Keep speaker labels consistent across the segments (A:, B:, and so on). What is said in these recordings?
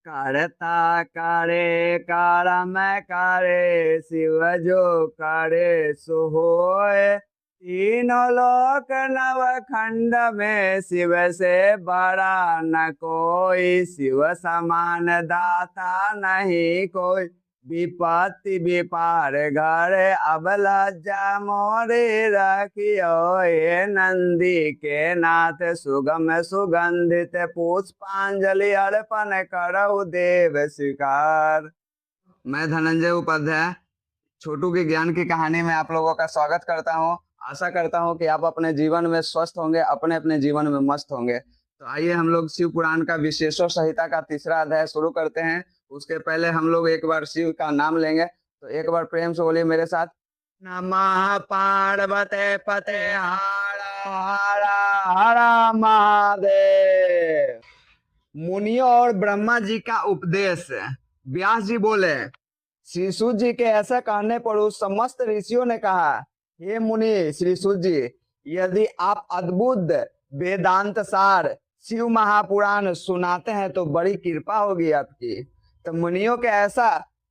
A: करता करे करम करे शिव जो करे सो होए। तीनों लोक नव खंड में शिव से बड़ा न कोई। शिव समान दाता नहीं कोई। विपत्ति विपार घर अब लज्जा मोरे रखियो। ये नंदी के नाथ सुगम सुगंधित पुष्पांजलि अर्पण करहु देव स्वीकार। मैं धनंजय उपाध्याय छोटू की ज्ञान की कहानी में आप लोगों का स्वागत करता हूं। आशा करता हूं कि आप अपने जीवन में स्वस्थ होंगे, अपने अपने जीवन में मस्त होंगे। तो आइए हम लोग शिव पुराण का विशेषो संहिता का तीसरा अध्याय शुरू करते हैं। उसके पहले हम लोग एक बार शिव का नाम लेंगे, तो एक बार प्रेम से बोलिए मेरे साथ, नमः पार्वते पते हर हर हर महादेव। मुनियों और ब्रह्मा जी का उपदेश। व्यास जी बोले, श्री सूत जी के ऐसा कहने पर उस समस्त ऋषियों ने कहा, हे मुनि श्री सूत जी, यदि आप अद्भुत वेदांत सार शिव महापुराण सुनाते हैं तो बड़ी कृपा होगी आपकी। तो मुनियों के ऐसा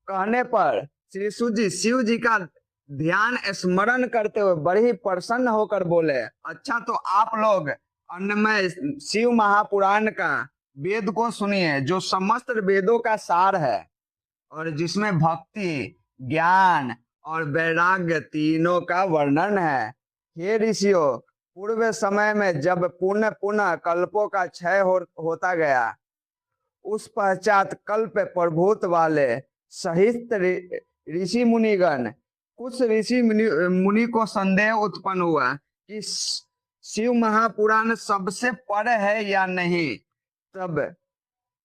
A: कहने पर श्री सूत जी शिव जी का ध्यान स्मरण करते हुए बड़े ही प्रसन्न होकर बोले, अच्छा तो आप लोग अन्नमय शिव महापुराण का वेद को सुनिए, जो समस्त वेदों का सार है और जिसमें भक्ति, ज्ञान और वैराग्य तीनों का वर्णन है। हे ऋषियों, पूर्व समय में जब पुनः पुनः कल्पों का क्षय होता गया, उस पश्चात कल्प प्रभुत वाले सहित ऋषि मुनिगण, कुछ ऋषि मुनि को संदेह उत्पन्न हुआ कि शिव महापुराण सबसे पर है या नहीं। तब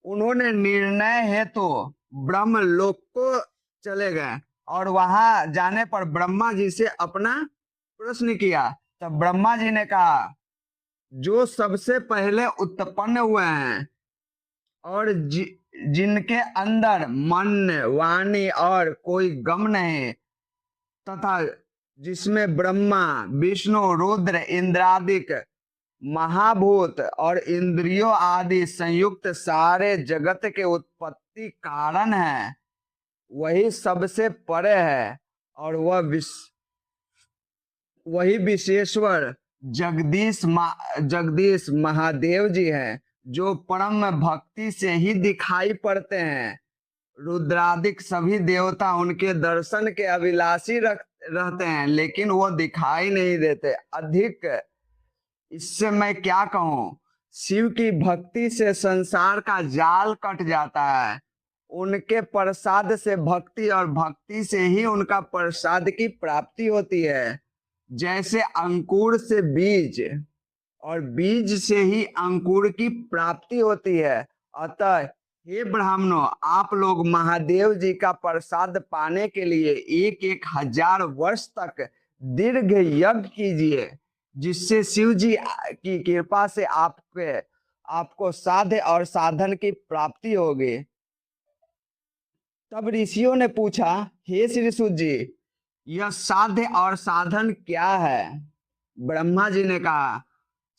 A: उन्होंने निर्णय हेतु ब्रह्म लोक को चले गए और वहां जाने पर ब्रह्मा जी से अपना प्रश्न किया। तब ब्रह्मा जी ने कहा, जो सबसे पहले उत्पन्न हुए हैं और जिनके अंदर मन, वाणी और कोई गम नहीं, तथा जिसमें ब्रह्मा, विष्णु, रुद्र, इंद्रादिक महाभूत और इंद्रियों आदि संयुक्त सारे जगत के उत्पत्ति कारण है, वही सबसे परे है। और वही विशेश्वर जगदीश महादेव जी हैं, जो परम भक्ति से ही दिखाई पड़ते हैं। रुद्रादिक सभी देवता उनके दर्शन के अभिलाषी रहते हैं, लेकिन वो दिखाई नहीं देते। अधिक इससे मैं क्या कहूं, शिव की भक्ति से संसार का जाल कट जाता है। उनके प्रसाद से भक्ति और भक्ति से ही उनका प्रसाद की प्राप्ति होती है। जैसे अंकुर से बीज और बीज से ही अंकुर की प्राप्ति होती है। अतः हे ब्राह्मणों, आप लोग महादेव जी का प्रसाद पाने के लिए 1,000 वर्ष तक दीर्घ यज्ञ कीजिए, जिससे शिव जी की कृपा से आपको साध्य और साधन की प्राप्ति होगी। तब ऋषियों ने पूछा, हे श्री सूत जी, यह साध्य और साधन क्या है? ब्रह्मा जी ने कहा,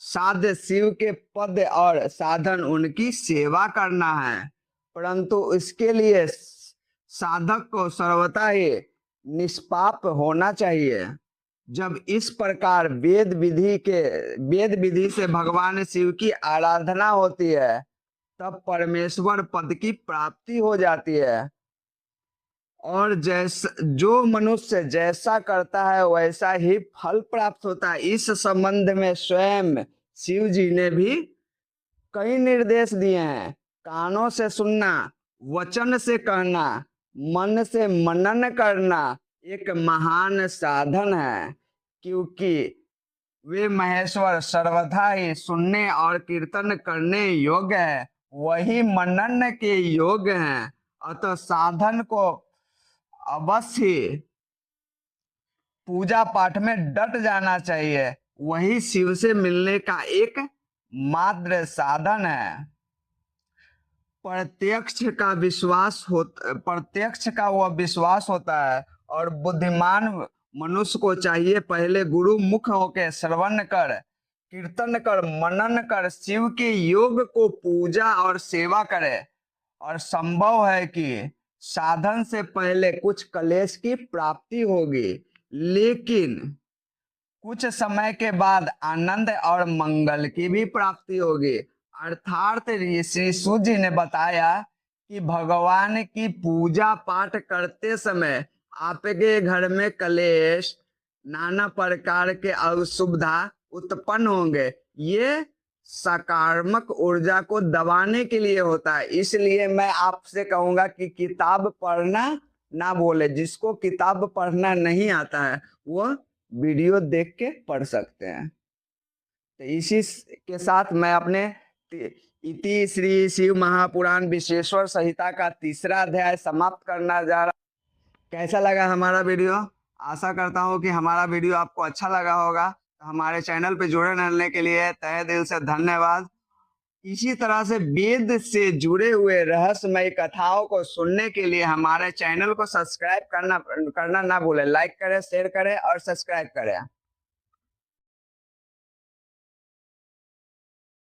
A: साध्य शिव के पद और साधन उनकी सेवा करना है, परंतु इसके लिए साधक को सर्वथा ही निष्पाप होना चाहिए। जब इस प्रकार वेद विधि से भगवान शिव की आराधना होती है, तब परमेश्वर पद की प्राप्ति हो जाती है। और जो मनुष्य जैसा करता है वैसा ही फल प्राप्त होता है। इस संबंध में स्वयं शिव जी ने भी कई निर्देश दिए हैं। कानों से सुनना, वचन से कहना, मन से मनन करना एक महान साधन है, क्योंकि वे महेश्वर सर्वथा ही सुनने और कीर्तन करने योग्य है, वही मनन के योग्य हैं। अतः साधन को अवश्य पूजा पाठ में डट जाना चाहिए, वही शिव से मिलने का एक मात्र साधन है। प्रत्यक्ष का वह विश्वास होता है, और बुद्धिमान मनुष्य को चाहिए पहले गुरु मुख होकर श्रवण कर, कीर्तन कर, मनन कर शिव के योग को पूजा और सेवा करे, और संभव है कि साधन से पहले कुछ क्लेश की प्राप्ति होगी, लेकिन कुछ समय के बाद आनंद और मंगल की भी प्राप्ति होगी। अर्थात श्री सूत जी ने बताया कि भगवान की पूजा पाठ करते समय आपके घर में क्लेश, नाना प्रकार के असुविधा उत्पन्न होंगे। ये सकारात्मक ऊर्जा को दबाने के लिए होता है। इसलिए मैं आपसे कहूंगा कि किताब पढ़ना ना भूले। जिसको किताब पढ़ना नहीं आता है वो वीडियो देख के पढ़ सकते हैं। तो इसी के साथ मैं अपने इति श्री शिव महापुराण विश्वेश्वर संहिता का 3रा अध्याय समाप्त करना जा रहा। कैसा लगा हमारा वीडियो? आशा करता हूँ कि हमारा वीडियो आपको अच्छा लगा होगा। तो हमारे चैनल पे जुड़े रहने के लिए तहे दिल से धन्यवाद। इसी तरह से वेद से जुड़े हुए रहस्यमय कथाओं को सुनने के लिए हमारे चैनल को सब्सक्राइब करना ना भूलें। लाइक करें, शेयर करें और सब्सक्राइब करें।